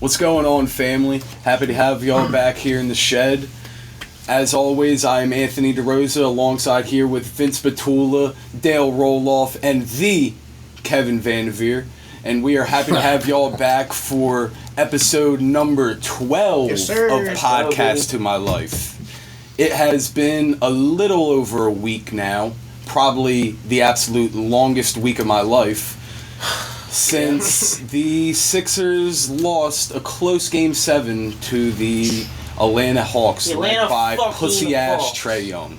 What's going on, family? Happy to have y'all back here in the shed. As always, I am Anthony DeRosa, alongside here with Vince Batula, Dale Roloff, and the Kevin Vanderveer. And we are happy to have y'all back for episode number 12 of Podcast2MyLife. It has been a little over a week now, probably the absolute longest week of my life, since the Sixers lost a close Game 7 to the Atlanta Hawks, led by pussy-ass Trae Young.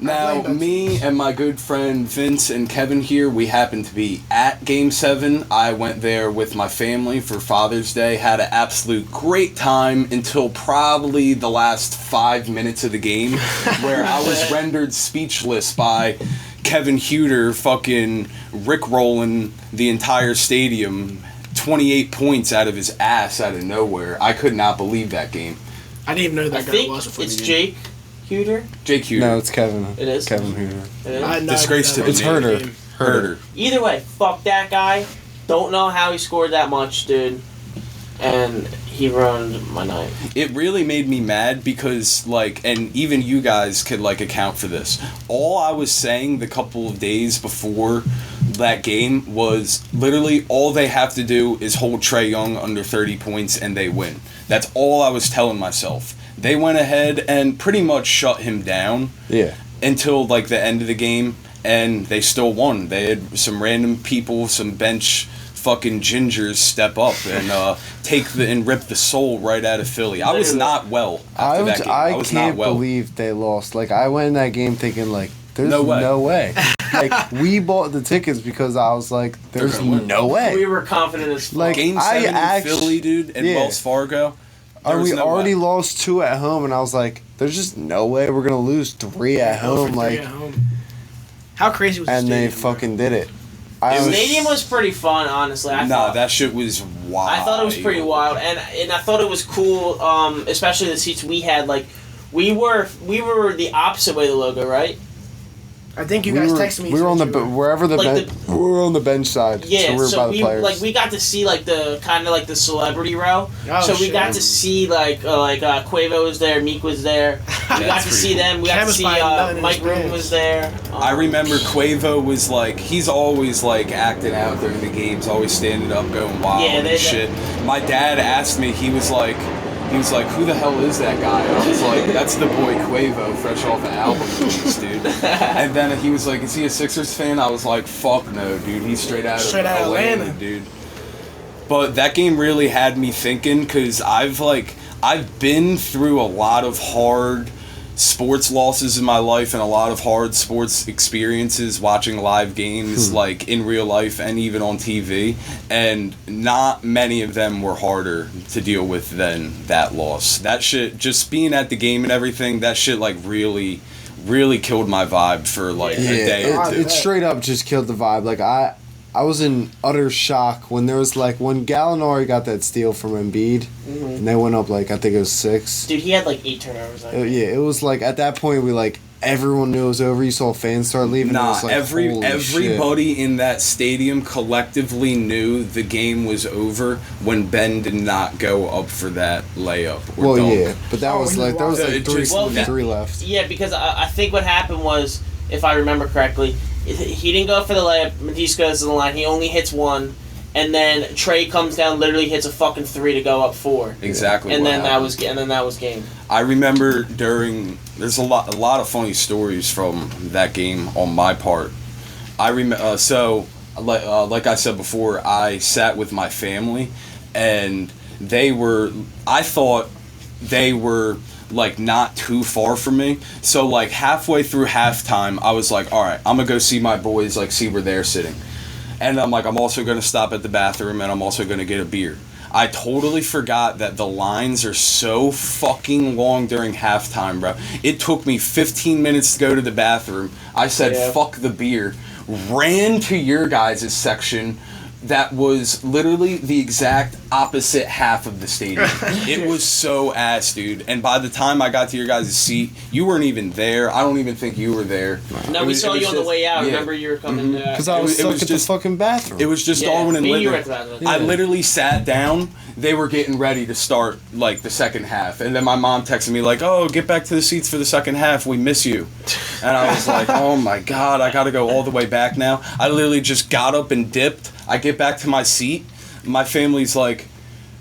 Now, me and my good friend Vince and Kevin here, we happened to be at Game 7. I went there with my family for Father's Day, had an absolute great time until probably the last 5 minutes of the game, where I was rendered speechless by Kevin Huter fucking rickrolling the entire stadium, 28 points out of his ass out of nowhere. I could not believe that game. I didn't even know that guy was before the game. Jake Huter? Jake Huter. No, it's Kevin. It is? Kevin Huter. It is? Disgrace to the It's name. Herder. Either way, fuck that guy. Don't know how he scored that much, dude. And he ruined my night. It really made me mad because, and even you guys could, account for this. All I was saying the couple of days before that game was literally all they have to do is hold Trae Young under 30 points and they win. That's all I was telling myself. They went ahead and pretty much shut him down until, the end of the game, and they still won. They had some random people, some bench fucking gingers step up and and rip the soul right out of Philly. I was not well after that game. I can't believe they lost. I went in that game thinking, there's no way. We bought the tickets because I was like, there's no way. We were confident as fuck. Game 7 in Philly, dude, and Wells Fargo. We already lost 2 at home, and I was like, there's just no way we're going to lose 3 at home. How crazy was the stadium? And they fucking did it. The stadium was pretty fun, honestly. That shit was wild. I thought it was pretty wild, and I thought it was cool, especially the seats we had. We were the opposite way of the logo, right? I think you guys texted me. We were on the we were on the bench side. Yeah, so we were by the players. We got to see the kind of the celebrity row. Oh, so we got to see Quavo was there, Meek was there. We got to see them. We got to see Mike Room was there. I remember Quavo was he's always acting out during the games, always standing up, going wild and shit. My dad asked me, he was like, who the hell is that guy? I was like, that's the boy Quavo, fresh off the album release, dude. And then he was like, is he a Sixers fan? I was like, fuck no, dude. He's straight out of Atlanta, dude. But that game really had me thinking, because I've been through a lot of hard sports losses in my life and a lot of hard sports experiences watching live games in real life and even on TV, and not many of them were harder to deal with than that loss. That shit, just being at the game and everything, that shit really killed my vibe for a day or two. It straight up just killed the vibe. I was in utter shock when there was when Gallinari got that steal from Embiid, and they went up I think it was 6. Dude, he had 8 turnovers. It was at that point we everyone knew it was over. You saw fans start leaving. Nah, and everybody in that stadium collectively knew the game was over when Ben did not go up for that layup. Or dunk. But that was there was 3 left. Yeah, because I think what happened was, if I remember correctly, he didn't go for the layup. Matisse goes to the line. He only hits 1, and then Trae comes down, literally hits a fucking 3 to go up 4. Exactly. And then that was game. I remember there's a lot of funny stories from that game on my part. I remember like I said before, I sat with my family, and I thought they were not too far from me. So halfway through halftime, I was like, all right, I'm gonna go see my boys, see where they're sitting. And I'm I'm also gonna stop at the bathroom, and I'm also gonna get a beer. I totally forgot that the lines are so fucking long during halftime, bro. It took me 15 minutes to go to the bathroom. I said, fuck the beer. Ran to your guys' section, that was literally the exact opposite half of the stadium. It was so ass, dude. And by the time I got to your guys' seat, you weren't even there. I don't even think you were there. No, we saw you on the way out. Yeah. Remember you were coming because I was stuck at the fucking bathroom. It was just Darwin and Littler. I literally sat down. They were getting ready to start, like, the second half. And then my mom texted me, like, oh, get back to the seats for the second half. We miss you. And I was like, oh, my God, I got to go all the way back now. I literally just got up and dipped. I get back to my seat. My family's like,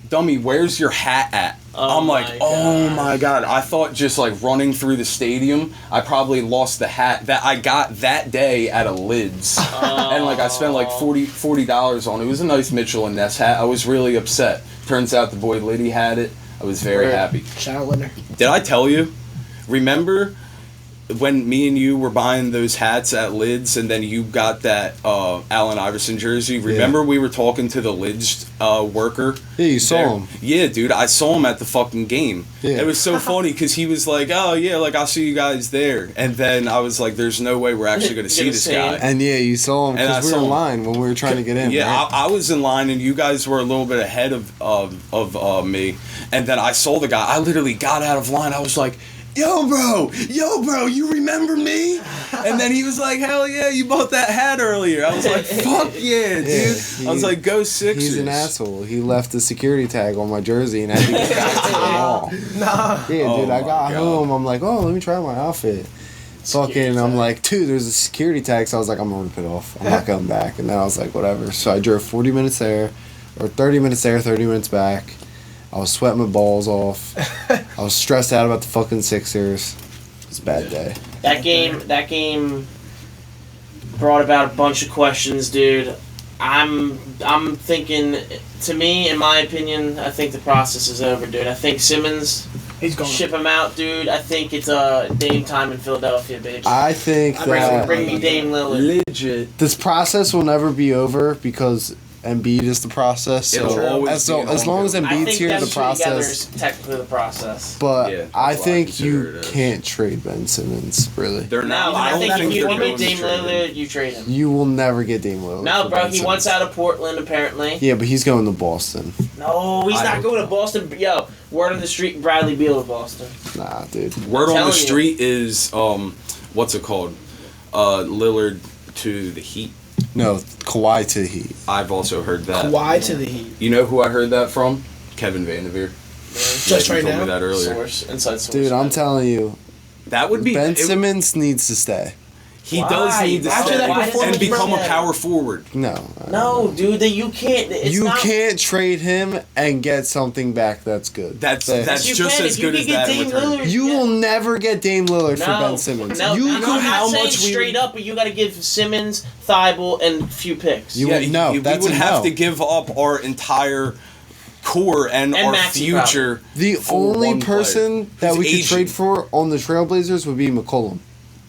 dummy, where's your hat at? I'm like, oh, my God. I thought just, like, running through the stadium, I probably lost the hat that I got that day at a Lids. And, like, I spent, like, $40 on it. It was a nice Mitchell & Ness hat. I was really upset. Turns out the boy Liddy had it. I was very happy. Shout out Linder. Did I tell you? Remember when me and you were buying those hats at Lids and then you got that Allen Iverson jersey? Remember we were talking to the Lids worker? Yeah, you saw him. Yeah, dude, I saw him at the fucking game. Yeah. It was so funny because he was like, oh, yeah, like, I'll see you guys there. And then I was like, there's no way we're actually going to see this guy. And yeah, you saw him because we were in line when we were trying to get in. Yeah, right? I was in line and you guys were a little bit ahead of me. And then I saw the guy. I literally got out of line. I was like, yo, bro, you remember me? And then he was like, hell yeah, you bought that hat earlier. I was like, fuck yeah, dude. I was like, go Sixers. He's an asshole. He left the security tag on my jersey and had to get back to the mall. Nah. Yeah, dude, I got home. I'm like, oh, let me try my outfit. Fucking, I'm like, dude, there's a security tag. So I was like, I'm going to rip it off. I'm not coming back. And then I was like, whatever. So I drove 40 minutes there, or 30 minutes there, 30 minutes back. I was sweating my balls off. I was stressed out about the fucking Sixers. It was a bad day. That game brought about a bunch of questions, dude. I'm thinking, to me, in my opinion, I think the process is over, dude. I think Simmons, he's going. Ship him out, dude. I think it's Dame time in Philadelphia, bitch. I think that bring me Dame Lillard. Legit. This process will never be over because Embiid is the process. So as long as Embiid's here, the process. Is technically the process. But yeah, I think you can't trade Ben Simmons, really. They're not. I think if you want get Dame Lillard, you trade him. You will never get Dame Lillard. No, bro, he wants out of Portland, apparently. Yeah, but he's going to Boston. No, he's not going to Boston. Yo, word on the street, Bradley Beal to Boston. Nah, dude. Word on the street is, what's it called? Lillard to the Heat. No, Kawhi to the Heat. I've also heard that. Kawhi to the Heat. You know who I heard that from? Kevin Vanderveer. Just right told now? me that earlier. Inside source. Dude, I'm telling you. That would be... Ben Simmons needs to stay. He does need to stay and become a power forward. No, dude, that you can't... You can't trade him and get something back that's good. That's just as good as that in return. You will never get Dame Lillard for Ben Simmons. No, you I'm not saying straight up, but you got to give Simmons, Thibault, and a few picks. We would have to give up our entire core and our future. The only person that we could trade for on the Trailblazers would be McCollum.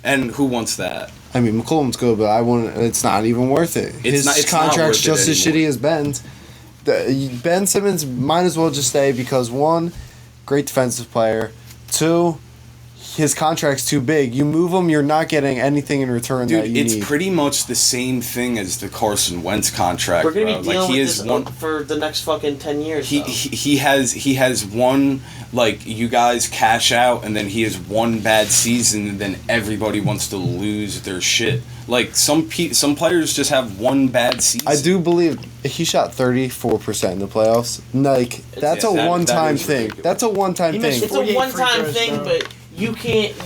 And who wants that? I mean, McCollum's good, but it's not even worth it. His contract's just as shitty as Ben's. Ben Simmons might as well just stay because, one, great defensive player. Two, his contract's too big. You move him, you're not getting anything in return that you need. It's pretty much the same thing as the Carson Wentz contract. We're going to be dealing with this for the next fucking 10 years, He has one... Like, you guys cash out, and then he has one bad season, and then everybody wants to lose their shit. Like, some players just have one bad season. I do believe he shot 34% in the playoffs. Like, that's a one-time thing. That's a one-time thing. It's a one-time thing, but you can't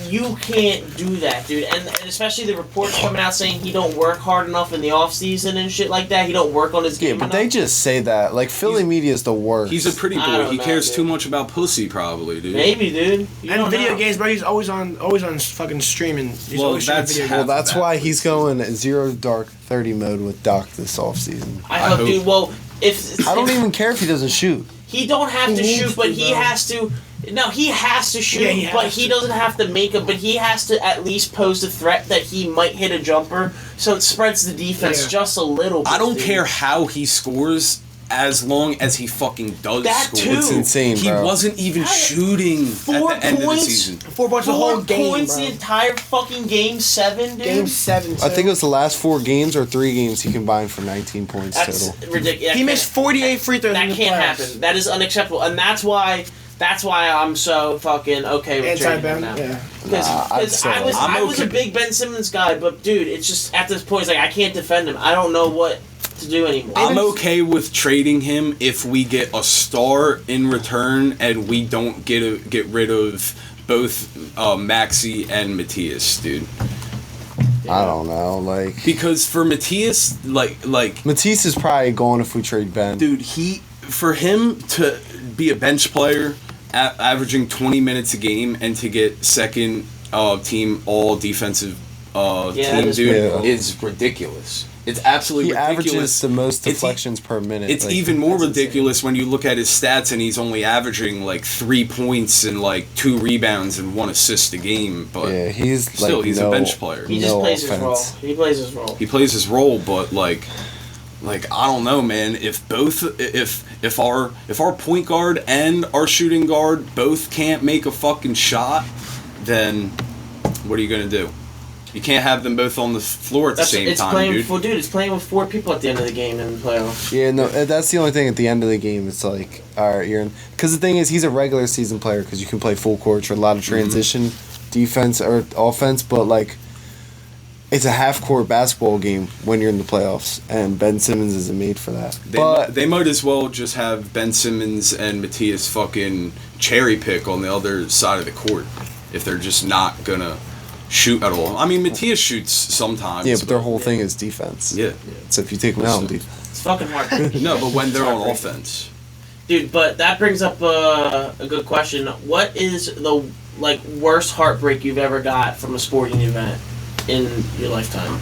do that, dude. And especially the reports coming out saying he don't work hard enough in the offseason and shit like that. He don't work on his game enough. They just say that. Like, Philly media is the worst. He's a pretty boy. He cares too much about pussy, probably, dude. Maybe, dude. And video games, bro. He's always on fucking streaming. He's always streaming video games. Well, that's why he's going Zero Dark 30 mode with Doc this offseason. I hope, dude. Well, I don't even care if he doesn't shoot. He don't have to shoot, but he has to. No, he has to shoot, he doesn't have to make it. But he has to at least pose the threat that he might hit a jumper, so it spreads the defense just a little bit. I don't care how he scores. as long as he fucking does that score. Too. It's insane, He bro. wasn't even shooting at the end of the season. 4 points the whole game, points bro. the entire fucking game 7, dude. Game 7. I think it was the last 4 games or 3 games he combined for 19 points That's total. ridiculous. He missed 48 free throws. That in the can't playoffs. happen. That is unacceptable, and that's why I'm so fucking okay with trading him Anti-Ben. now. Yeah. Because I was a big Ben Simmons guy, but dude, it's just at this point, it's like I can't defend him. I don't know what to do anymore. I'm okay with trading him if we get a star in return and we don't get rid of both Maxey and Matthias, dude. I don't know, like Because for Matthias, like Matisse is probably gone if we trade Ben. dude, for him to be a bench player, averaging 20 minutes a game, and to get second team all defensive team, dude, is ridiculous. It's absolutely ridiculous. He averages the most deflections per minute. It's even more ridiculous when you look at his stats and he's only averaging like 3 points and like 2 rebounds and 1 assist a game. But yeah, he's still, he's a bench player. He just plays his role. He plays his role. He plays his role, but like I don't know, man. If our point guard and our shooting guard both can't make a fucking shot, then what are you gonna do? You can't have them both on the floor at the same time, dude. It's playing with 4 people at the end of the game in the playoffs. Yeah, no, that's the only thing at the end of the game. It's like, all right, you're in. Because the thing is, he's a regular season player because you can play full court for a lot of transition, defense or offense, but like, it's a half-court basketball game when you're in the playoffs, and Ben Simmons isn't made for that. They might as well just have Ben Simmons and Matthias fucking cherry pick on the other side of the court if they're just not gonna shoot at all. I mean, Matthias shoots sometimes. Yeah, but their whole thing is defense. Yeah. So if you take them out on defense. It's fucking hard. No, but when they're on offense. Dude, but that brings up a good question. What is the worst heartbreak you've ever got from a sporting event in your lifetime?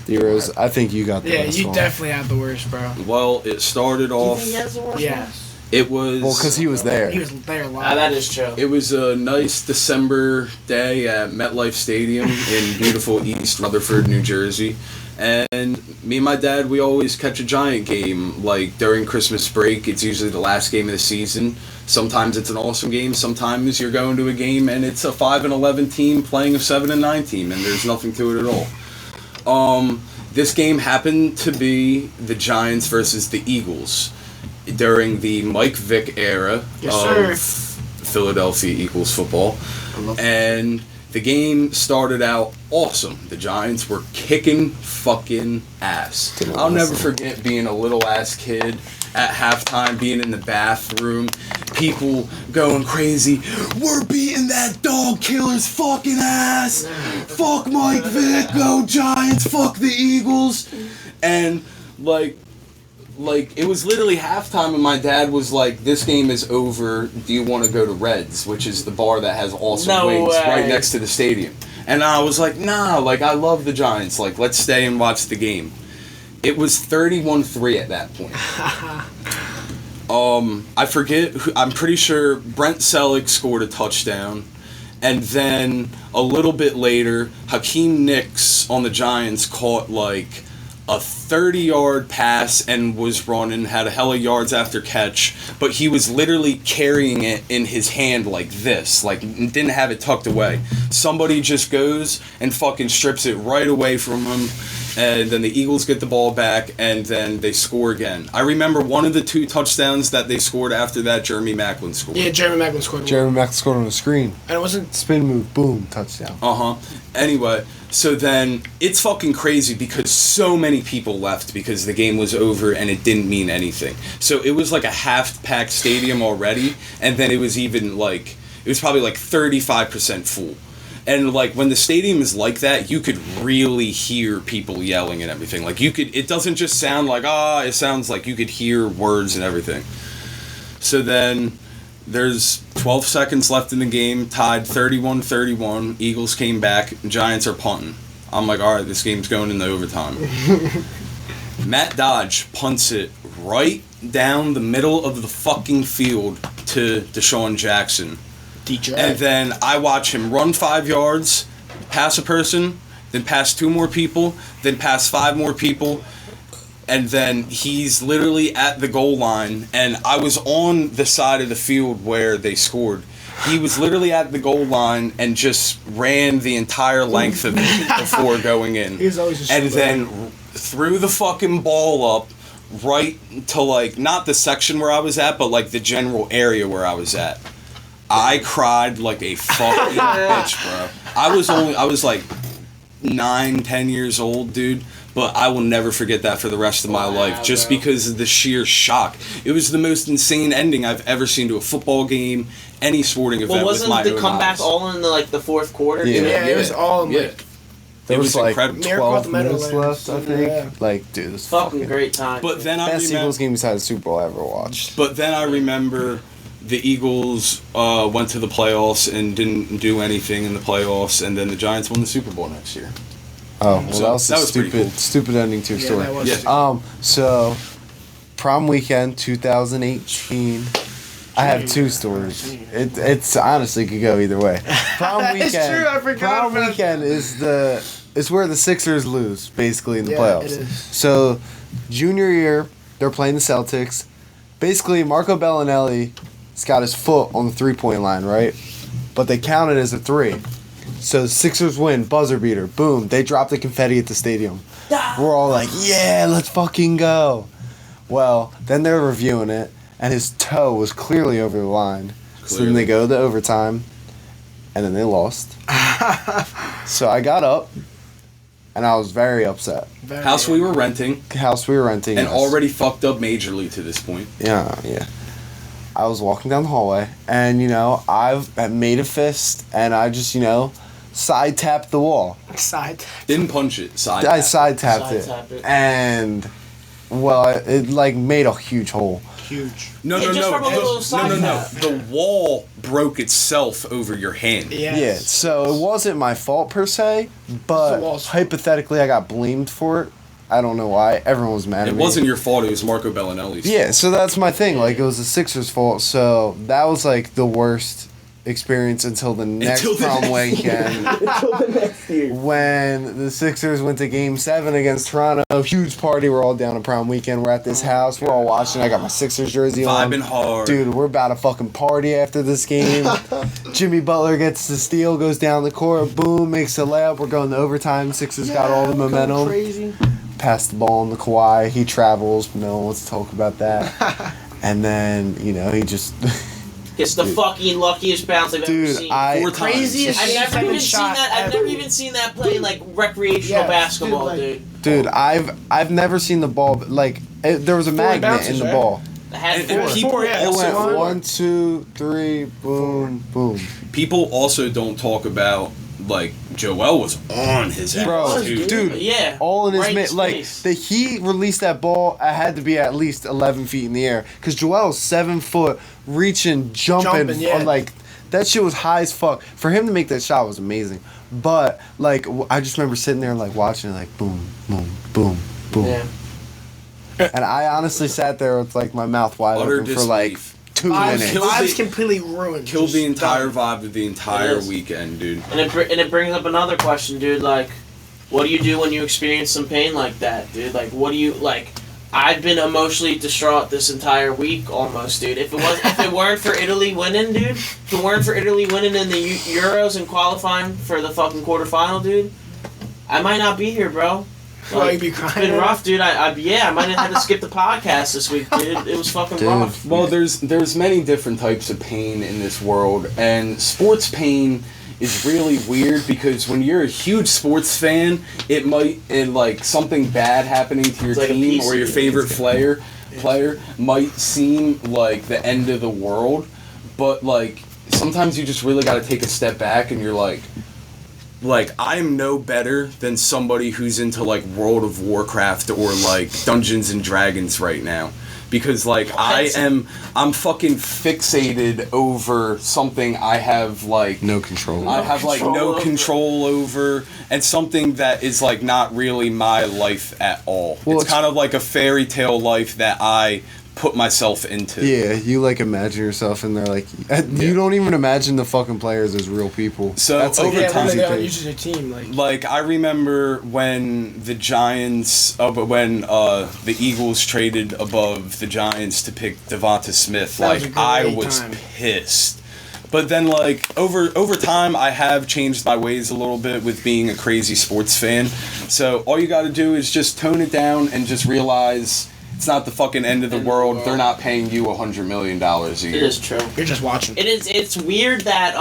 The Euros, I think you got the Yeah, best you one. definitely had the worst, bro. Well, it started off. Do you think he has the worst Yeah. one? It was. Well, because he was there. He was there live. That is true. It was a nice December day at MetLife Stadium in beautiful East Rutherford, New Jersey. And me and my dad, we always catch a Giant game. Like during Christmas break, it's usually the last game of the season. Sometimes it's an awesome game. Sometimes you're going to a game and it's a 5-11 team playing a 7-9 team, and there's nothing to it at all. This game happened to be the Giants versus the Eagles during the Mike Vick era of Philadelphia Eagles football. And the game started out awesome. The Giants were kicking fucking ass. I'll never forget being a little ass kid at halftime, being in the bathroom, people going crazy. We're beating that dog killer's fucking ass. Fuck Mike Vick, go Giants, fuck the Eagles. And like it was literally halftime, and my dad was like, "This game is over. Do you want to go to Red's, which is the bar that has awesome wings right next to the stadium?" And I was like, "Nah, like I love the Giants. Like let's stay and watch the game." It was 31-3 at that point. I forget. I'm pretty sure Brent Selleck scored a touchdown, and then a little bit later, Hakeem Nicks on the Giants caught like a 30-yard pass and was running, had a hella yards after catch, but he was literally carrying it in his hand like this, like didn't have it tucked away. Somebody just goes and fucking strips it right away from him, and then the Eagles get the ball back, and then they score again. I remember one of the 2 touchdowns that they scored after that, Jeremy Maclin scored. Yeah, Jeremy Maclin scored. Jeremy Maclin scored on the screen. And it wasn't... Spin move, boom, touchdown. Anyway, so then it's fucking crazy because so many people left because the game was over and it didn't mean anything. So it was like a half-packed stadium already, and then it was even like, it was probably like 35% full. And like when the stadium is like that, you could really hear people yelling and everything. Like you could, it doesn't just sound like, it sounds like you could hear words and everything. So then there's 12 seconds left in the game, tied 31-31. Eagles came back, Giants are punting. I'm like, all right, this game's going into overtime. Matt Dodge punts it right down the middle of the fucking field to Deshaun Jackson. DJ. And then I watch him run 5 yards, pass a person, then pass 2 more people, then pass 5 more people, And then he's literally at the goal line, and I was on the side of the field where they scored. He was literally at the goal line and just ran the entire length of it before going in. He's always just and then threw the fucking ball up right to, like, not the section where I was at, but, like, the general area where I was at. I cried like a fucking bitch, bro. I was like 9, 10 years old, dude. But I will never forget that for the rest of my life, just because of the sheer shock. It was the most insane ending I've ever seen to a football game, any sporting event. Well, wasn't the comeback all in the fourth quarter? Yeah, it was all in like... There was like incredible. 12 minutes left, I think. Yeah. Like, dude, this fucking great time. But then best Eagles game besides the Super Bowl I ever watched. But then I remember the Eagles went to the playoffs and didn't do anything in the playoffs, and then the Giants won the Super Bowl next year. Oh, well, that was stupid ending to a story. So, prom weekend 2018. I have 2 stories. It's honestly could go either way. Prom weekend. It's true. I forgot. Prom weekend is where the Sixers lose basically in the playoffs. It is. So, junior year, they're playing the Celtics. Basically, Marco Bellinelli's got his foot on the 3-point line, right? But they count it as a 3. So the Sixers win, buzzer beater, boom. They drop the confetti at the stadium. We're all like, yeah, let's fucking go. Well, then they're reviewing it, and his toe was clearly over the line. So then they go to overtime, and then they lost. So I got up, and I was very upset. House we were renting. And yes. Already fucked up majorly to this point. Yeah. I was walking down the hallway, and, I've made a fist, and I just, side tapped the wall. Didn't punch it. I side tapped it. And, well, it made a huge hole. Huge. No. The wall broke itself over your hand. Yes. Yeah, so it wasn't my fault per se, but hypothetically I got blamed for it. I don't know why. Everyone was mad at me. It wasn't your fault. It was Marco Bellinelli's fault. Yeah, so that's my thing. Like, it was the Sixers' fault. So that was, the worst experience until the next prom weekend. Until the next year. When the Sixers went to Game 7 against Toronto. Huge party. We're all down at prom weekend. We're at this house. We're all watching. I got my Sixers jersey on. Vibing hard. Dude, we're about to fucking party after this game. Jimmy Butler gets the steal, goes down the court, boom, makes a layup. We're going to overtime. Sixers got all the momentum. Crazy. Pass the ball on the Kawhi. He travels. No one wants to talk about that. And then, he just... It's the fucking luckiest bounce I've ever seen. 4 times. Craziest. I've never even seen that. I've never even seen that play recreational basketball, dude. Dude, I've never seen the ball. There was a magnet in the ball. I had four. It went 1, 2, 3, boom, boom. People also don't talk about. Joel was on his ass. Bro, dude, yeah, all in his he released that ball, I had to be at least 11 feet in the air. Because Joel's 7 foot, reaching, jumping. That shit was high as fuck. For him to make that shot was amazing. But, I just remember sitting there, watching it, boom, boom, boom, boom. Yeah. And I honestly sat there with, my mouth wide open for, 2 minutes. Vibes completely ruined. Killed the entire vibe of the entire weekend, dude. And it brings up another question, dude. What do you do when you experience some pain like that, dude? What do you I've been emotionally distraught this entire week, almost, dude. If it weren't for Italy winning, dude. If it weren't for Italy winning in the Euros and qualifying for the fucking quarterfinal, dude, I might not be here, bro. You'd be crying. It's been rough, dude. I might have had to skip the podcast this week, dude. It was fucking rough. Well, there's many different types of pain in this world, and sports pain is really weird because when you're a huge sports fan, it might something bad happening to your team or your favorite player might seem like the end of the world, but sometimes you just really got to take a step back and you're I am no better than somebody who's into World of Warcraft or Dungeons and Dragons right now, because I'm fucking fixated over something I have no control. I have no control over, and something that is not really my life at all. Well, it's kind of like a fairy tale life that I put myself into. Yeah, you like imagine yourself in there, like you don't even imagine the fucking players as real people. So that's over time, they're usually a team. Like I remember when the Giants, when the Eagles traded above the Giants to pick Devonta Smith. Like I was pissed. But then, like, over time, I have changed my ways a little bit with being a crazy sports fan. So all you got to do is just tone it down and just realize it's not the fucking end of the world. They're not paying you $100 million a year. It is true. You're just watching. It is. It's weird that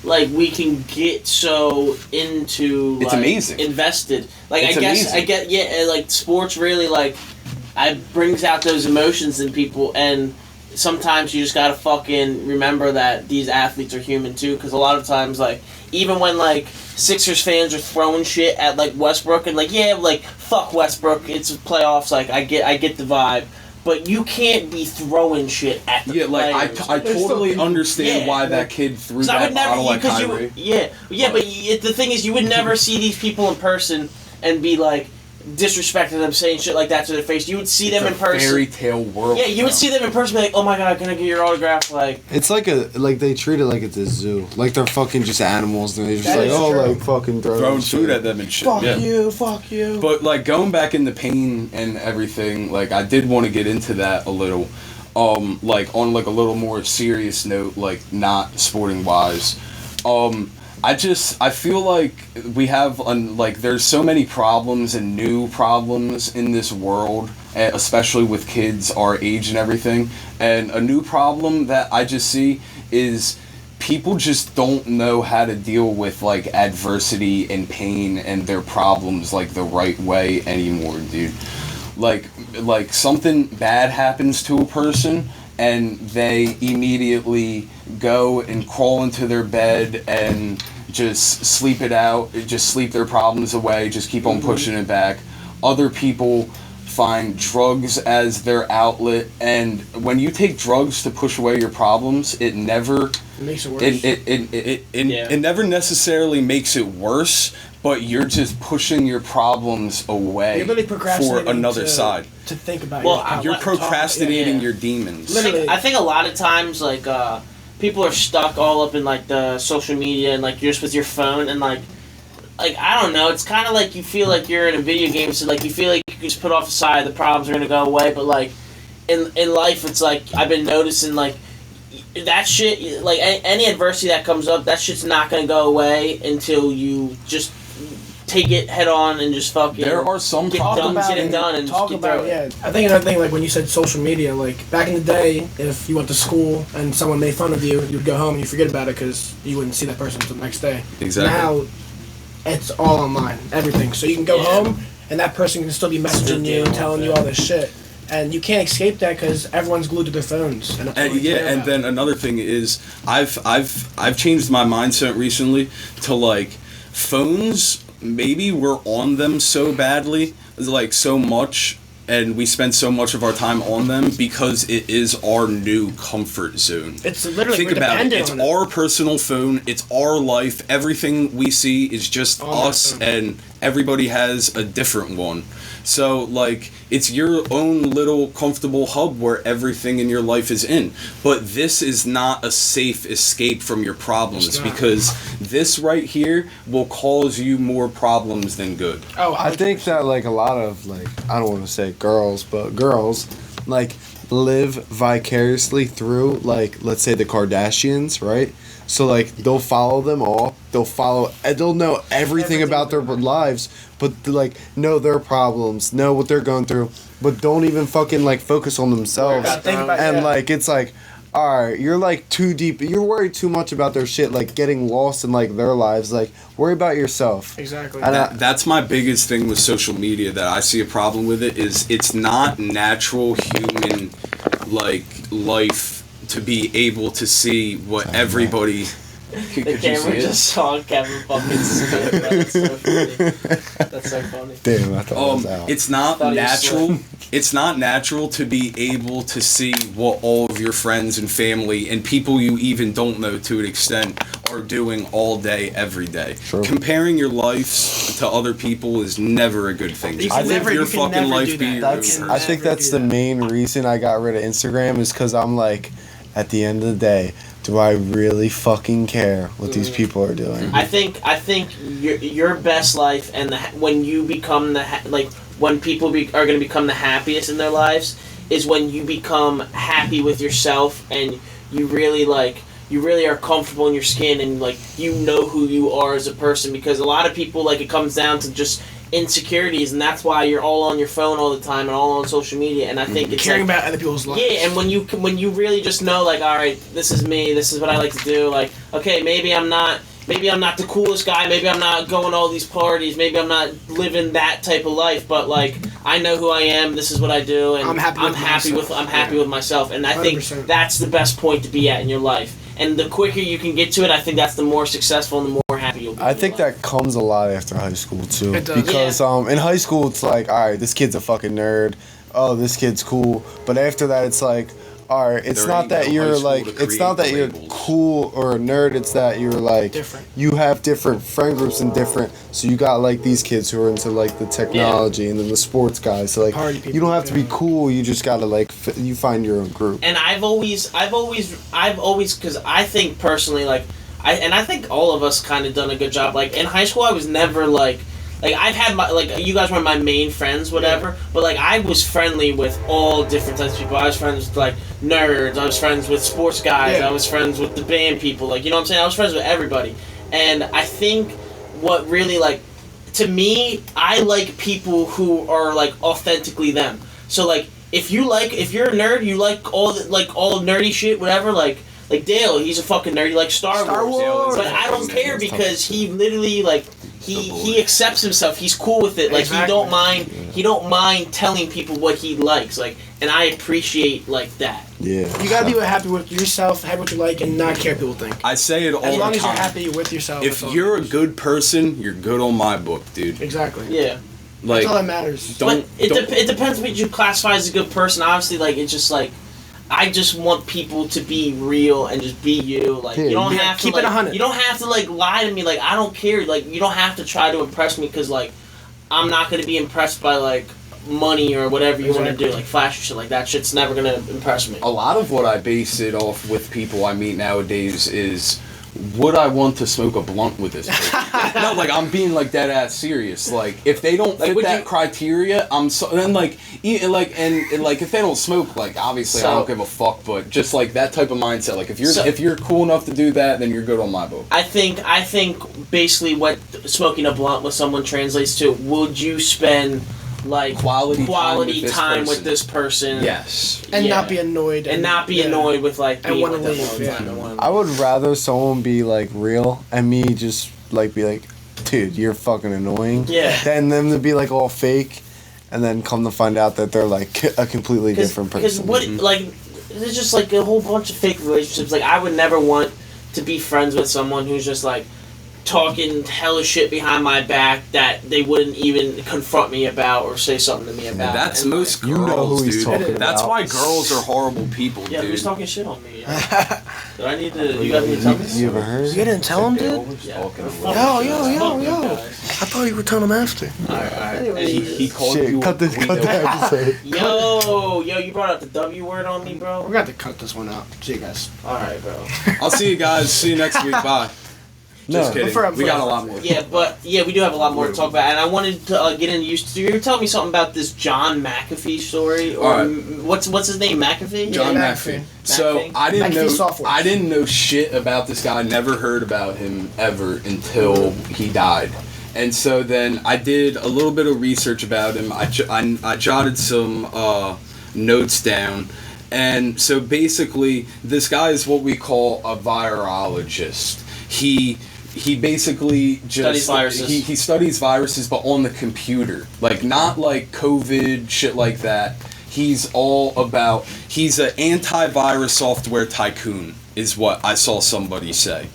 like we can get so into. It's amazing. Invested. Like it's amazing. I get like sports really like, brings out those emotions in people and. Sometimes you just gotta fucking remember that these athletes are human too, because a lot of times, like, even when, like, Sixers fans are throwing shit at, like, Westbrook, and, like, yeah, like, fuck Westbrook, it's playoffs, like, I get the vibe, but you can't be throwing shit at the players. I totally understand why that kid threw that bottle at Kyrie. But the thing is, you would never see these people in person and be, like, disrespecting them, saying shit like that to their face. You would see them in person. Fairy tale world. Yeah, you would see them in person, be like, "Oh my god, can I get your autograph?" Like it's like they treat it like it's a zoo. Like they're fucking just animals, and they're just like fucking throwing food at them and shit. Fuck you. But like going back into pain and everything, like I did want to get into that a little, like on like a little more serious note, like not sporting wise, I feel like we have, there's so many problems and new problems in this world, especially with kids our age and everything. And a new problem that I just see is people just don't know how to deal with, like, adversity and pain and their problems, like, the right way anymore, dude. Like something bad happens to a person, and they immediately go and crawl into their bed and just sleep it out, just sleep their problems away, just keep on pushing it back. Other people find drugs as their outlet, and when you take drugs to push away your problems, it never makes it worse. It never necessarily makes it worse, but you're just pushing your problems away for another side. To think about you're procrastinating your demons. Literally, I think a lot of times, like, people are stuck all up in, like, the social media and, like, you're just with your phone and, like I don't know, it's kind of like you feel like you're in a video game, so, like, you feel like you can just put off aside, the problems are going to go away, but, like, in life, it's like, I've been noticing, like, that shit, like, any adversity that comes up, that shit's not going to go away until you just take it head on and just fucking there are some get it done and talk about it. I think another thing, like when you said social media, like back in the day, if you went to school and someone made fun of you, you'd go home and you forget about it because you wouldn't see that person until the next day. Exactly. Now it's all online, everything. So you can go home and that person can still be messaging you and telling you all this shit. And you can't escape that because everyone's glued to their phones. And then another thing is I've changed my mindset recently to, like, phones. Maybe we're on them so badly, like so much, and we spend so much of our time on them because it is our new comfort zone. It's literally, think about it. It's our personal phone. It's our life. Everything we see is just us, and everybody has a different one. So, like, it's your own little comfortable hub where everything in your life is in. But this is not a safe escape from your problems, because this right here will cause you more problems than good. Oh, I think that, like, a lot of, like, I don't want to say girls, but girls, like, live vicariously through, like, let's say the Kardashians, right? So, like, they'll follow them all. They'll know everything about their lives, but, like, know their problems, know what they're going through, but don't even fucking, like, focus on themselves. Like, it's like, alright, you're, like, too deep. You're worried too much about their shit, like, getting lost in, like, their lives. Like, worry about yourself. Exactly. And that's my biggest thing with social media that I see a problem with it, is it's not natural human, like, life to be able to see what everybody... The camera just saw Kevin fucking spit, bro. That's so funny. That's so funny. Damn, I thought it was out. It's not natural. It's not natural to be able to see what all of your friends and family and people you even don't know to an extent are doing all day, every day. True. Comparing your lives to other people is never a good thing. Just live your fucking life, be your own person. I think that's the main reason I got rid of Instagram is because I'm like, at the end of the day, do I really fucking care what these people are doing? I think your best life and when you become when people are going to become the happiest in their lives is when you become happy with yourself and you really are comfortable in your skin and you know who you are as a person, because a lot of people it comes down to just insecurities, and that's why you're all on your phone all the time and all on social media. And I think it's caring about other people's lives. Yeah, and when you really just know all right, this is me, this is what I like to do. Okay, maybe I'm not the coolest guy, maybe I'm not going to all these parties, maybe I'm not living that type of life, but I know who I am, this is what I do, and I'm happy with myself. And I 100%. think that's the best point to be at in your life. And the quicker you can get to it, I think that's the more successful and the more happy you'll be. I think that comes a lot after high school too. It does. Because in high school it's all right, this kid's a fucking nerd. Oh, this kid's cool. But after that it's all right, it's not that you're cool or a nerd, it's that you're different. You have different friend groups and different, so you got these kids who are into the technology and then the sports guys. So party people, you don't have to be cool, you just gotta you find your own group. And I've always because I think personally I think all of us kind of done a good job. In high school I was never I've had my you guys were my main friends, whatever. But I was friendly with all different types of people. I was friends with nerds. I was friends with sports guys. I was friends with the band people. You know what I'm saying? I was friends with everybody. And I think what really to me, I like people who are authentically them. So if you're a nerd, you like all nerdy shit, whatever. Dale, he's a fucking nerd. He likes Star Wars. But I don't care because he literally he accepts himself. He's cool with it. Exactly. He don't mind telling people what he likes. And I appreciate that. Yeah. You gotta be happy with yourself, happy what you like, and not care what people think. I say it all the time. As long as you're happy with yourself. If you're a good person, you're good on my book, dude. Exactly. Yeah. That's all that matters. It depends what you classify as a good person. Obviously, it's just I just want people to be real and just be you. You don't have to keep it 100. You don't have to lie to me. I don't care. You don't have to try to impress me because I'm not gonna be impressed by money or whatever you want to do, flashy shit that. Shit's never gonna impress me. A lot of what I base it off with people I meet nowadays is, would I want to smoke a blunt with this person? No, I'm being dead ass serious. If they don't fit that criteria, I'm so then if they don't smoke, obviously I don't give a fuck. But just that type of mindset, if you're cool enough to do that, then you're good on my book. I think basically what smoking a blunt with someone translates to: would you spend quality time with this person? Yes. And not be annoyed. And not be annoyed with being with them all the time. I would rather someone be real and me just be dude, you're fucking annoying. Yeah. Than them to be all fake and then come to find out that they're a completely different person. Because there's just a whole bunch of fake relationships. I would never want to be friends with someone who's just talking hella shit behind my back that they wouldn't even confront me about or say something to me about. That's most girls, you know who he's dude. talking That's about. why girls are horrible people, yeah, dude. who's talking shit on me? Do I need to? You got me to tell me? You ever heard? You didn't tell him, dude? Yeah. Yo. I thought you were telling him after. Alright. He called you. Cut the episode. Yo, you brought out the W word on me, bro. We're gonna have to cut this one out. See you guys. Alright, bro. I'll see you guys. See you next week. Bye. Just kidding. We got a lot more. Yeah, we do have a lot more to talk about, and I wanted to get into you were telling me something about this John McAfee story, or what's his name, McAfee? John McAfee. So I didn't know shit about this guy. I never heard about him ever until he died. And so then I did a little bit of research about him. I jotted some notes down. And so basically, this guy is what we call a virologist. He basically just studies viruses. He studies viruses, but on the computer, not COVID shit like that. He's an antivirus software tycoon, is what I saw somebody say.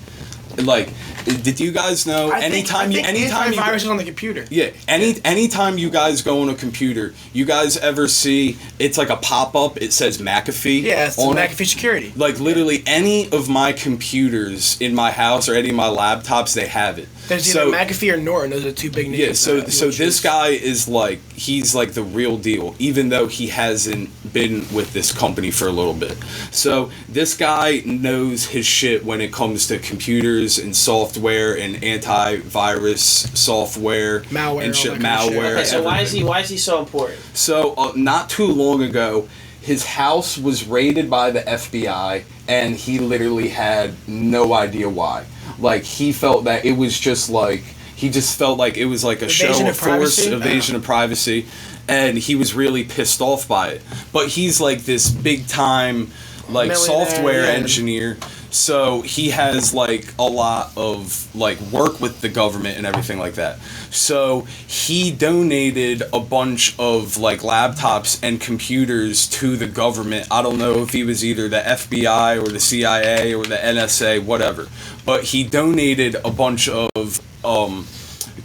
like, did you guys know? Anytime you antivirus is on the computer. Yeah. Anytime you guys go on a computer, you guys ever see it's like a pop-up. It says McAfee. Yeah, it's on McAfee security. Like literally any of my computers in my house or any of my laptops, they have it. There's either McAfee or Norton. Those are two big names. Yeah. So this guy is like, he's like the real deal, even though he hasn't been with this company for a little bit. So this guy knows his shit when it comes to computers and software and antivirus software, malware, and shit, all that kind of shit. Okay, so everything. why is he so important? So not too long ago, his house was raided by the FBI, and he literally had no idea why. Like, he felt that it was just like, he just felt like it was like a show of force, invasion of privacy, and he was really pissed off by it. But he's like this big time, like, software engineer, so he has like a lot of like work with the government and everything like that. So he donated a bunch of like laptops and computers to the government. I don't know if he was either the FBI or the CIA or the NSA, whatever, but he donated a bunch of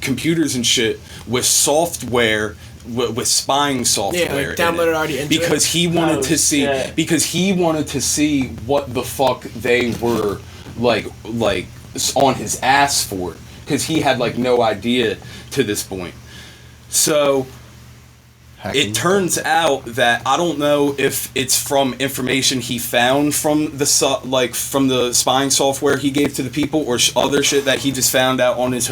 computers and shit with software, with spying software, like downloaded already into because it. he wanted to see what the fuck they were like on his ass for, because he had like no idea to this point. So it turns out that, I don't know if it's from information he found from the spying software he gave to the people, or other shit that he just found out on his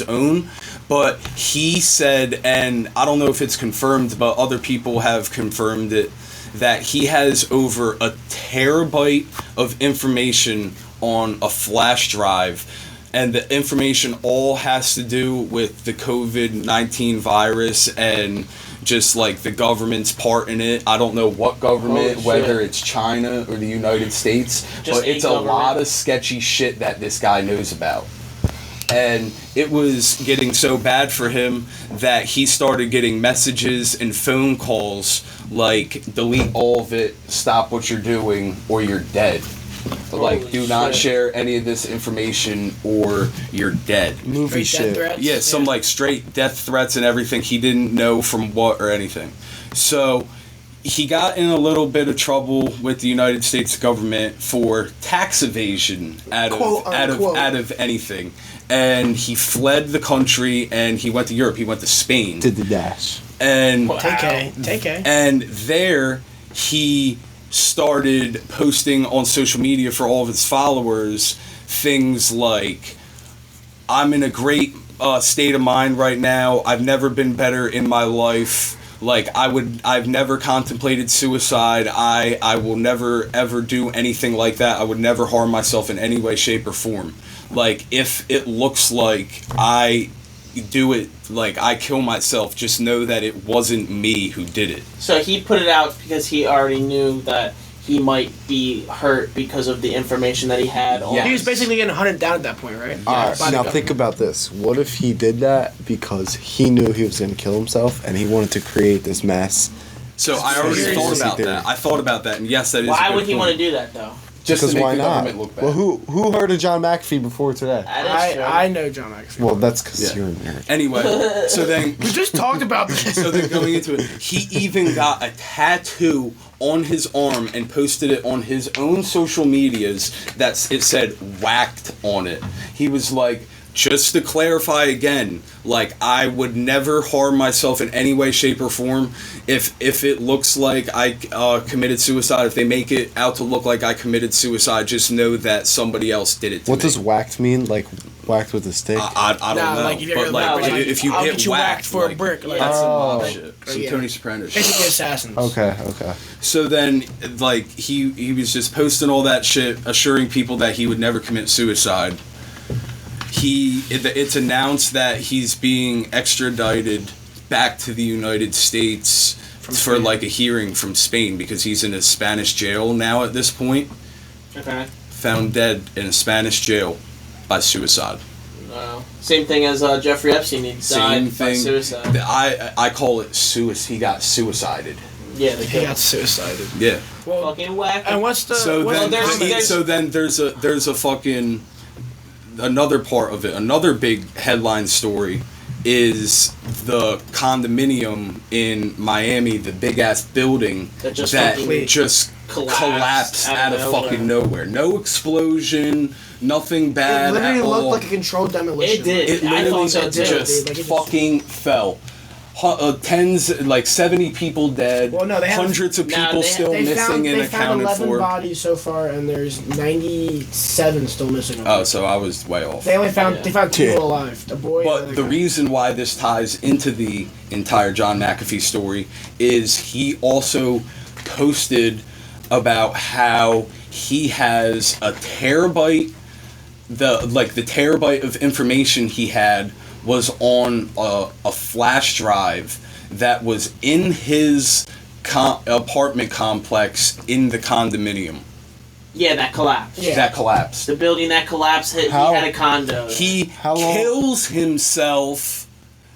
own. But he said, and I don't know if it's confirmed, but other people have confirmed it, that he has over a terabyte of information on a flash drive, and the information all has to do with the COVID-19 virus and just like the government's part in it. I don't know what government, whether it's China or the United States, but it's a lot of sketchy shit that this guy knows about. And it was getting so bad for him that he started getting messages and phone calls like, delete all of it, stop what you're doing, or you're dead. Like, do not share any of this information or you're dead. Movie shit. Yeah, some like straight death threats and everything. He didn't know from what or anything. So he got in a little bit of trouble with the United States government for tax evasion out of anything. And he fled the country, and he went to Europe. He went to Spain. Did the dash. And Take a. And there he started posting on social media for all of his followers things like, I'm in a great state of mind right now. I've never been better in my life. Like, I've never contemplated suicide. I will never ever do anything like that. I would never harm myself in any way, shape, or form. Like, if it looks like I do it, like I kill myself, just know that it wasn't me who did it. So he put it out because he already knew that he might be hurt because of the information that he had. Yes. He was basically getting hunted down at that point, right? Alright, now think about this. What if he did that because he knew he was going to kill himself and he wanted to create this mess? So I already thought about that. I thought about that, and yes, that is. Why would he want to do that though? Just because to make why the not? government look bad. Well, who heard of John McAfee before today? I know John McAfee. Well, that's because you're a nerd. Anyway, so then We just talked about this. So then going into it, he even got a tattoo on his arm and posted it on his own social medias that it said "whacked" on it. He was like, just to clarify again, like, I would never harm myself in any way, shape, or form. If it looks like I committed suicide, if they make it out to look like I committed suicide, just know that somebody else did it to me. What does whacked mean? Like, whacked with a stick? I don't know. Like, if you I'll hit get you whacked for like, a brick. Like, that's some mob like, shit. Some Tony Soprano shit. basically assassins. Okay. So then, like, he was just posting all that shit, assuring people that he would never commit suicide. It's announced that he's being extradited back to the United States for like a hearing from Spain, because he's in a Spanish jail now at this point. Okay. Found dead in a Spanish jail by suicide. Wow. Same thing as Jeffrey Epstein. He died by suicide. I call it suicide. He got suicided. Yeah, He got suicided. Yeah. Well, fucking whack. and what's the? So then there's a fucking another part of it, another big headline story is the condominium in Miami, the big ass building that just collapsed out of fucking nowhere. No explosion, nothing bad. It literally at looked all. like a controlled demolition. It did. It literally just fucking fell. Tens, like 70 people dead. Well, no, they have hundreds of people still missing and accounted for. They found 11 bodies so far, and there's 97 still missing. Oh, so I was way off. They found 2 alive. The boy. But the reason why this ties into the entire John McAfee story is he also posted about how he has a terabyte. The terabyte of information he had was on a flash drive that was in his apartment complex in the condominium. Yeah, that collapsed. Yeah. That collapsed. The building that collapsed, he had a condo. He kills himself.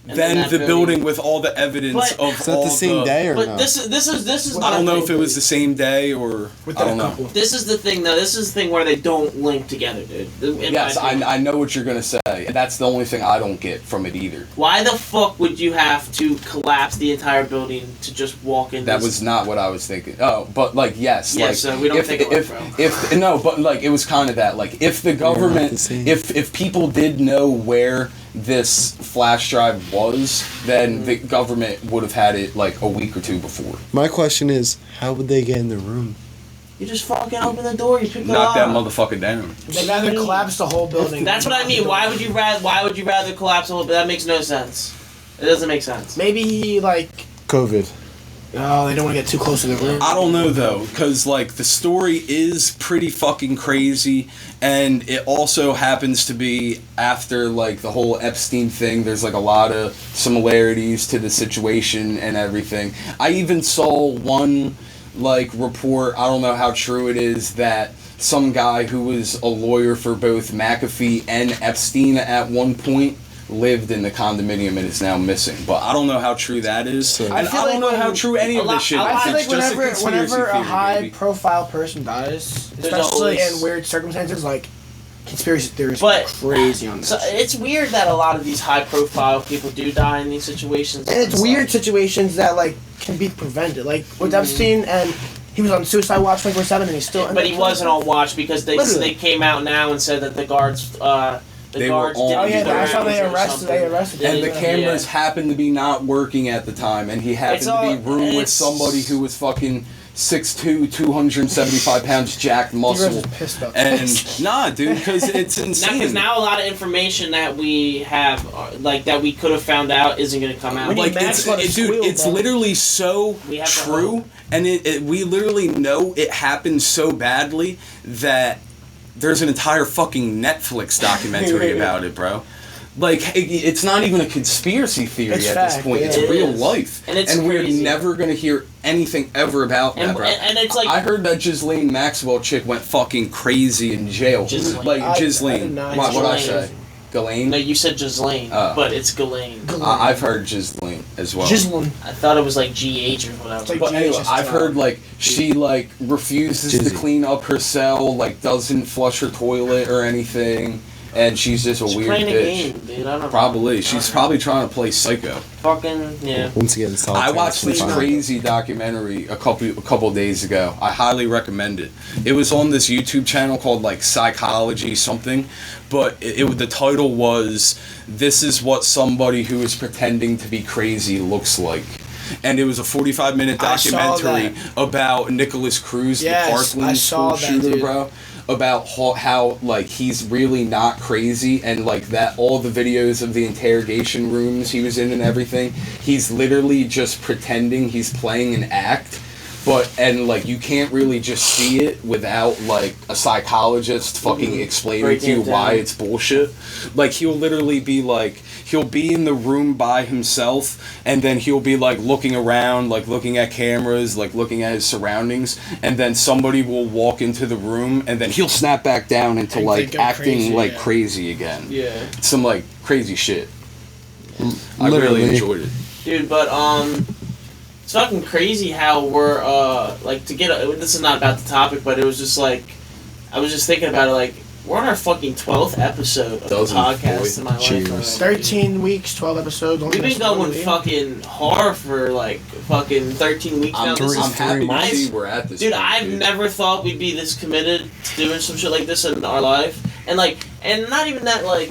Then the building with all the evidence of all is that the same day or but no? This is. I don't know if it was the same day or I don't know. This is the thing, though. This is the thing where they don't link together, dude. Yes, I know what you're gonna say. That's the only thing I don't get from it either. Why the fuck would you have to collapse the entire building to just walk in? That was not what I was thinking. Oh, but yes. Yeah, like, so we don't think it but it was kind of that. Like, if the government, if people did know where this flash drive was, then the government would have had it like a week or two before. My question is, how would they get in the room? You just fucking open the door, you pick the knock that lock. motherfucker down. They'd rather collapse the whole building. That's what I mean. Why would you rather collapse the whole? That makes no sense. It doesn't make sense. Maybe COVID. Oh, they don't want to get too close to the room. I don't know though, because like the story is pretty fucking crazy, and it also happens to be after like the whole Epstein thing. There's like a lot of similarities to the situation and everything. I even saw one like report, I don't know how true it is, that some guy who was a lawyer for both McAfee and Epstein at one point lived in the condominium and is now missing. But I don't know how true that is. And I don't know how true any of this shit is. I feel It's like just a conspiracy whenever a theory, high-profile person dies, especially in weird circumstances, like conspiracy theories are crazy on this. So it's weird that a lot of these high-profile people do die in these situations. And it's weird situations that like can be prevented. Like with Epstein, and he was on suicide watch 24/7, and he's still. But he wasn't on watch because they came out now and said that the guards. They were on. I saw they arrested him. And the cameras happened to be not working at the time, and he happened to be room with somebody who was fucking 6'2", 275 pounds, jacked muscle. And nah, dude, because it's insane. Because now a lot of information that we have, like that we could have found out, isn't going to come out. Like it's literally so true, and we literally know it happened so badly that there's an entire fucking Netflix documentary about it, bro. Like, it's not even a conspiracy theory at this point. It's real life. And we're never going to hear anything ever about that, bro. And it's like, I heard that Ghislaine Maxwell chick went fucking crazy in jail. Ghislaine. What did I say? Ghislaine? No, you said Ghislaine, but it's Ghislaine. I've heard Ghislaine as well. Ghislaine. I thought it was like GH or whatever. But anyway, I've heard like she like refuses to clean up her cell, like doesn't flush her toilet or anything, and she's just a weird bitch. Game, dude. I don't probably. She's probably trying to play psycho. Fucking yeah. Once again, I watched this crazy documentary a couple days ago. I highly recommend it. It was on this YouTube channel called like Psychology something, but the title was "This is what somebody who is pretending to be crazy looks like." And it was a 45-minute documentary about Nicholas Cruz, the Parkland school shooter, bro. About how like he's really not crazy, and like that all the videos of the interrogation rooms he was in and everything, he's literally just pretending he's playing an act. And like you can't really just see it without like a psychologist fucking explaining to you why it's bullshit. Like he'll literally be like, he'll be in the room by himself, and then he'll be like looking around, like looking at cameras, like looking at his surroundings, and then somebody will walk into the room, and then he'll snap back down into like acting like crazy again. Yeah. Some like crazy shit. I really enjoyed it. Dude, but it's fucking crazy how we're like to get. This is not about the topic, but it was just like I was just thinking about it. Like We're on our fucking 12th episode of the podcast to my Cheers. life. 13 weeks, 12 episodes. We've been going fucking hard for like fucking 13 weeks now. I'm happy to see I've- we're at this. Dude, point, I've never thought we'd be this committed to doing some shit like this in our life, and not even that like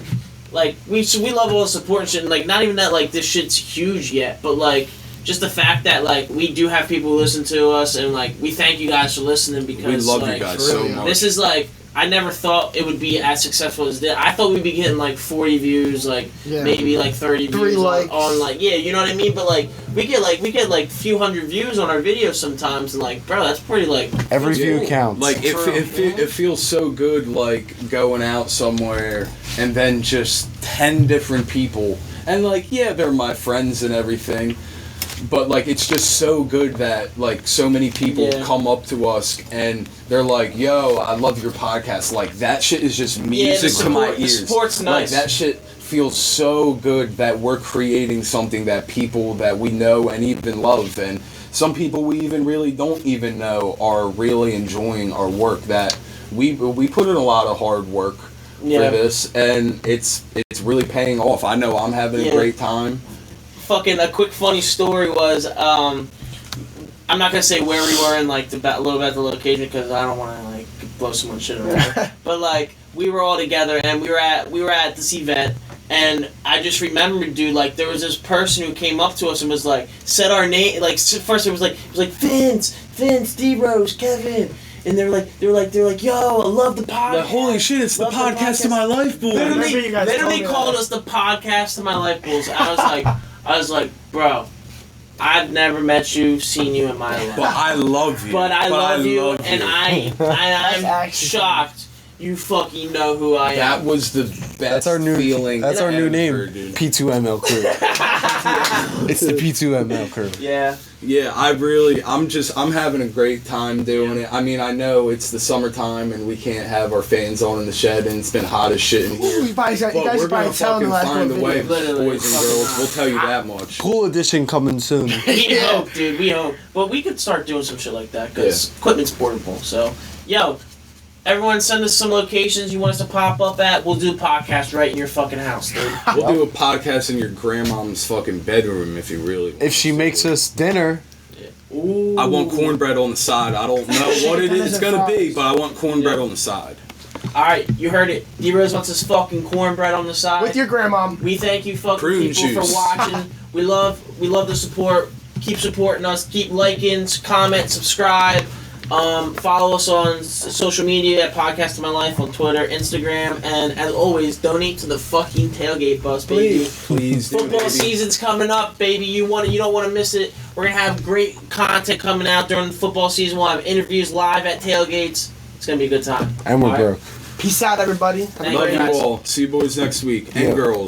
we love all the support and shit, and like not even that like this shit's huge yet, but like just the fact that like we do have people who listen to us, and like we thank you guys for listening because we love like, you guys so much. This is like. I never thought it would be as successful as this. I thought we'd be getting like 40 views, like maybe like 30 3 views likes. on like you know what I mean. But like we get like few hundred views on our videos sometimes, and like bro, that's pretty like Every view cool. counts. Like it feels so good, like going out somewhere and then just 10 different people, and like they're my friends and everything. But like it's just so good that like so many people come up to us and they're like, "Yo, I love your podcast." Like that shit is just music to my ears. The support's nice. Like that shit feels so good that we're creating something that people that we know and even love, and some people we even really don't even know are really enjoying our work. That we put in a lot of hard work for this, and it's really paying off. I know I'm having a great time. Fucking a quick funny story was I'm not gonna say where we were in like a little bit of the location because I don't want to like blow someone's shit around. But like we were all together and we were at this event, and I just remembered, dude, like there was this person who came up to us and was like said our name, like first it was like Vince, D-Rose, Kevin. And they were like, yo, I love the podcast. Holy shit, it's the podcast to my life, boys. Literally called us the podcast to my life, boys. I was like, bro, I've never met you, seen you in my life. But I love you. But I love you, and I'm shocked you fucking know who I am. That was the best feeling. That's our new name, dude. P2ML crew. It's the P2ML crew. Yeah. Yeah, I'm having a great time doing it. I mean, I know it's the summertime and we can't have our fans on in the shed and it's been hot as shit in here. But we're gonna fucking find a way, Literally. boys and girls. We'll tell you that much. Pool edition coming soon. We hope, dude. We hope. But we could start doing some shit like that because equipment's portable. So, yo, everyone send us some locations you want us to pop up at. We'll do a podcast right in your fucking house, dude. We'll do a podcast in your grandmom's fucking bedroom if you really want. If she makes us dinner. Ooh. I want cornbread on the side. I don't know what it is gonna be, but I want cornbread on the side. Alright, you heard it. D-Rose wants his fucking cornbread on the side. With your grandmom. We thank you fucking Prune people juice. for watching. We love the support. Keep supporting us. Keep liking, comment, subscribe. Follow us on social media at Podcast to My Life on Twitter, Instagram, and as always, donate to the fucking tailgate bus, baby. Please do, Football baby. season's coming up, baby. You don't want to miss it. We're gonna have great content coming out during the football season. We'll have interviews live at tailgates. It's gonna be a good time. And we're broke. Peace out, everybody. Thank Love you, you guys. all. See you boys next week and girls.